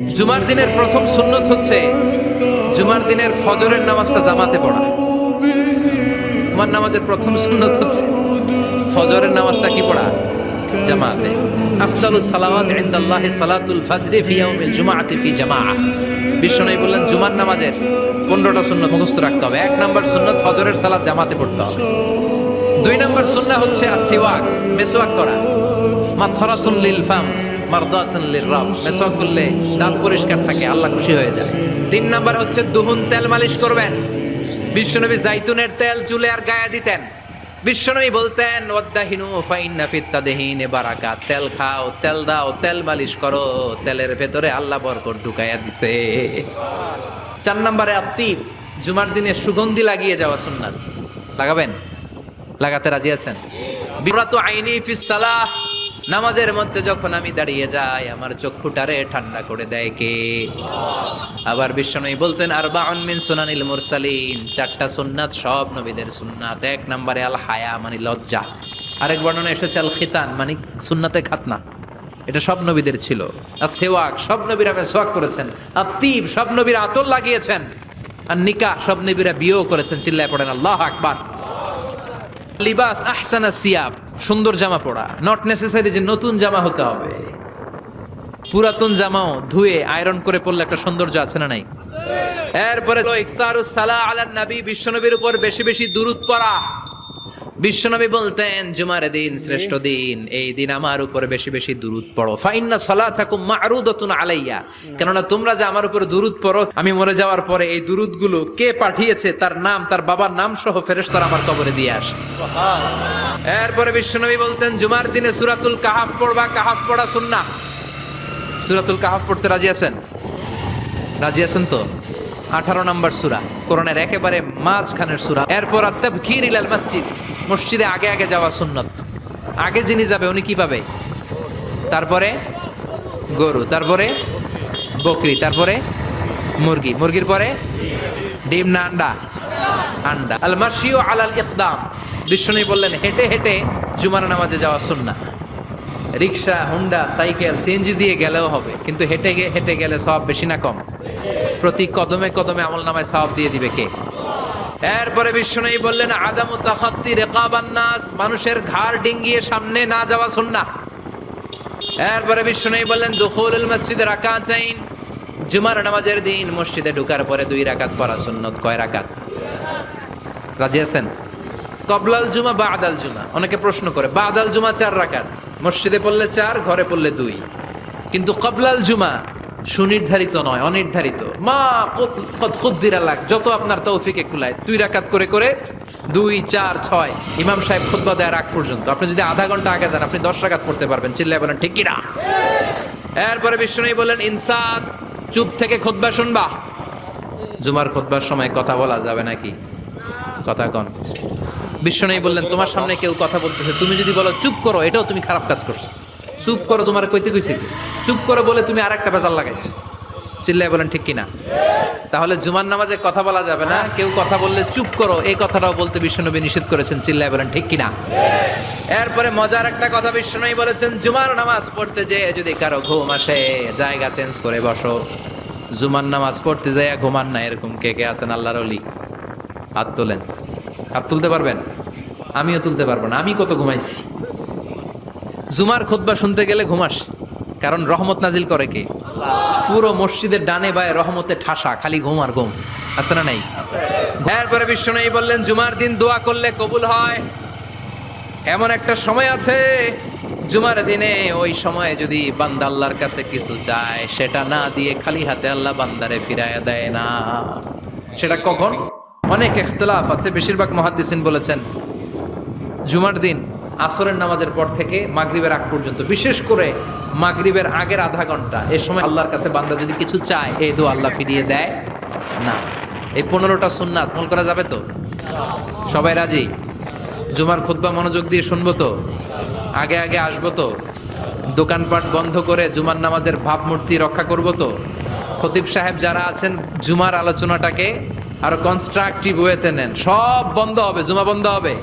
জুমার দিনের প্রথম সুন্নত হচ্ছে জুমার দিনের ফজরের নামাজটা জামাতে পড়া। জুমার নামাজের প্রথম সুন্নত হচ্ছে ফজরের নামাজটা কি পড়া? জামাতে। আফদালুস সালাওয়াত ইনদাল্লাহি সালাতুল ফজরি ফি ইয়াউমিল জুমআতি ফি জামাআহ। বিশ্বনবী বললেন জুমার নামাজের 15টা সুন্নত মুখস্থ রাখতে হবে। 1 নাম্বার সুন্নত ফজরের সালাত জামাতে পড়তে হবে। 2 নাম্বার সুন্নাহ হচ্ছে আসওয়াক, মেসওয়াক করা। মাথরাতুন লিল ফাম মারদাতুন লিররাব, মেসওয়াক করলে দাঁত পরিষ্কার থাকে, আল্লাহ খুশি হয়ে যায়। 3 নাম্বার হচ্ছে দুহুন, তেল মালিশ করবেন। বিশ্বনবী জাইতুনের তেল চুলে আর গায়ে দিতেন। বিশ্বনবী বলতেন ওয়াদাহিনু ফাইন্না ফিত তাদহিনে বারাকাত, তেল খাও, তেল দাও, তেল মালিশ করো, তেলের ভেতরে আল্লাহ বরকত ঢুকাইয়া দিছে। 4 নম্বরে আত্তিব, জুমার দিনে সুগন্ধি লাগিয়ে যাওয়া সুন্নাত। লাগাবেন? লাগাতে রাজি আছেন? বিরাতু আইনি ফিস সালাহ, নামাজের মধ্যে যখন আমি দাঁড়িয়ে যাই আমার চক্ষুটারে ঠান্ডা করে দেয় কে? আবার বিশ্বনবী বলতেন আরবাউন মিন সুনানিল মুরসালিন, 4টা সুন্নাত সব নবীদের সুন্নাত। 1 নম্বরে আল হায়া মানে লজ্জা। আরেক বর্ণনা এসেছে আল খিতান মানে সুন্নাতে খাতনা, এটা সব নবীদের ছিল। আর সেওয়াক, সব নবীরা মেসওয়াক করেছেন। আর তিব, সব নবীরা আতর লাগিয়েছেন। আর নিকাহ, সব নবীরা বিয়েও করেছেন। চিল্লায় পড়েন আল্লাহু আকবার। লিবাস আহসানা সিয়াব, সুন্দর জামা পরা। নট নেসেসারি যে নতুন জামা হতে হবে, পুরাতন জামাও ধুয়ে আয়রন করে পরলে একটা সৌন্দর্য আছে না নাই? এরপরে ইকসারুস সালাহ আলান নবী, বিশ্বনবীর উপর বেশি বেশি দুরূদ পড়া। বিশ্বনবী বলতেন জুমার দিন শ্রেষ্ঠ দিন, এই দিন আমার উপর বেশি বেশি দুরূদ পড়ো। ফাইন্না সালাতাকুম মা'রুদাতুন আলাইয়া, কেননা তোমরা যে আমার উপর দুরূদ পড়ো, আমি মরে যাওয়ার পরে এই দুরূদগুলো কে পাঠিয়েছে তার নাম, তার বাবার নাম সহ ফেরেশতারা আমার কবরে দিয়ে আসে। এরপরে বিশ্বনবী বলতেন জুমার দিনে সূরাতুল কাহাফ পড়বা, কাহাফ পড়া সুন্নাহ। সূরাতুল কাহাফ পড়তে রাজি আছেন? রাজি আছেন তো? 18 নম্বর সূরা, কোরআনের একেবারে মাঝখানের সূরা। এরপর আত-তাবকির ইলাল মসজিদ, মসজিদে আগে আগে যাওয়া সুন্নাত। আগে যিনি যাবে উনি কি পাবে? তারপরে গরু, তারপরে বকরি, তারপরে মুরগি, মুরগির পরে ডিম না আন্ডা? আন্ডা। আল মাশিউ আলাল ইকদাম, বিশ্বনবী বললেন হেঁটে হেঁটে জুমার নামাজে যাওয়া সুন্নাহ। রিকশা, হুন্ডা, সাইকেল, সিএনজি দিয়ে গেলেও হবে, কিন্তু হেঁটে হেঁটে গেলে সওয়াব বেশি না কম? প্রতি কদমে কদমে আমলনামায় সওয়াব দিয়ে দিবে কে? এরপরে বিশ্বনবী বললেন আদামু তাখাত্তি রিকাবান নাস, মানুষের ঘাড় ডিঙ্গিয়ে সামনে না যাওয়া সুন্নাহ। এরপরে বিশ্বনবী বললেন দুখুলুল মসজিদে রাকাতাইন, জুমার নামাজের দিন মসজিদে ঢোকার পরে 2 রাকাত পড়া সুন্নাত। কয় রাকাত? রাজি আছেন? কবলাল জুমা বাদাল জুমা, অনেকে প্রশ্ন করে বাদাল জুমা 4 রাকাত, মসজিদে পড়লে 4, ঘরে পড়লে 2। কিন্তু কবলাল জুমা সুনির্ধারিত নয়, অনির্ধারিত। মা কদ খুদ্দিরা লাক, যত আপনার তৌফিকে কুলায় 2 রাকাত করে করে 2, 4, 6 ইমাম সাহেব খুতবা দেওয়ার আগ পর্যন্ত। আপনি যদি আধা ঘন্টা আগে যান আপনি 10 রাকাত পড়তে পারবেন। চিল্লায় বলেন ঠিক কি না? এরপরে বিশ্বনবী বলেন ইনসাত, চুপ থেকে খুতবা শুনবা। জুমার খুতবার সময় কথা বলা যাবে নাকি? কথা কন। বিশ্বনবী বললেন তোমার সামনে কেউ কথা বলতেছে, তুমি যদি বলো চুপ করো, এটাও তুমি খারাপ কাজ করছো। চুপ করো তোমার কইতে কইছে, চুপ করো বলে তুমি আরেকটা বেজাল লাগাইছো। চিল্লায় বলেন ঠিক কিনা? তাহলে জুমার নামাজে কথা বলা যাবে না, কেউ কথা বললে চুপ করো এই কথাটাও বলতে বিশ্বনবী নিষেধ করেছেন। চিল্লায় বলেন ঠিক কিনা? এরপরে মজার একটা কথা বিশ্বনবী বলেছেন জুমার নামাজ পড়তে যে যদি কারো ঘুম আসে জায়গা চেঞ্জ করে বসো। জুমার নামাজ পড়তে যায় ঘুমান না, এরকম কে কে আছেন আল্লাহর ওলি? হাত তোলেন। হাত তুলতে পারবেন? আমিও তুলতে পারবো না, আমি কত ঘুমাইছি। জুমার খুতবা শুনতে গেলে ঘুমাস, কারণ রহমত নাজিল করে কে? পুরো মসজিদের ডানে বায়ে রহমতে ঠাসা, খালি ঘুম আর ঘুম। আছে না নাই? এরপরে বিশ্বনবী বললেন জুমার দিন দোয়া করলে কবুল হয়। এমন একটা সময় আছে জুমার দিনে, ওই সময়ে যদি বান্দা আল্লাহর কাছে কিছু চায় সেটা না দিয়ে খালি হাতে আল্লাহ বান্দারে ফিরাইয়া দেয় না। সেটা কখন? অনেক ইখতিলাফ আছে, বেশিরভাগ মুহাদ্দিসিন বলেছেন জুমার দিন আসরের নামাজের পর থেকে মাগরিবের আগ পর্যন্ত, বিশেষ করে মাগরিবের আগের আধা ঘন্টা, এই সময় আল্লাহর কাছে বান্দা যদি কিছু চায় এই দোয়া আল্লাহ ফিরিয়ে দেয় না। এই 15টা সুন্নাত আমল করা যাবে তো? সবাই রাজি? জুমার খুতবা মনোযোগ দিয়ে শুনবো তো? আগে আগে আসবো তো? দোকানপাট বন্ধ করে জুমার নামাজের ভাবমূর্তি রক্ষা করবো তো? খতিব সাহেব যারা আছেন জুমার আলোচনাটাকে আরো কনস্ট্রাকটিভ ওয়েতে নেন, সব বন্ধ হবে, জুমা বন্ধ হবে।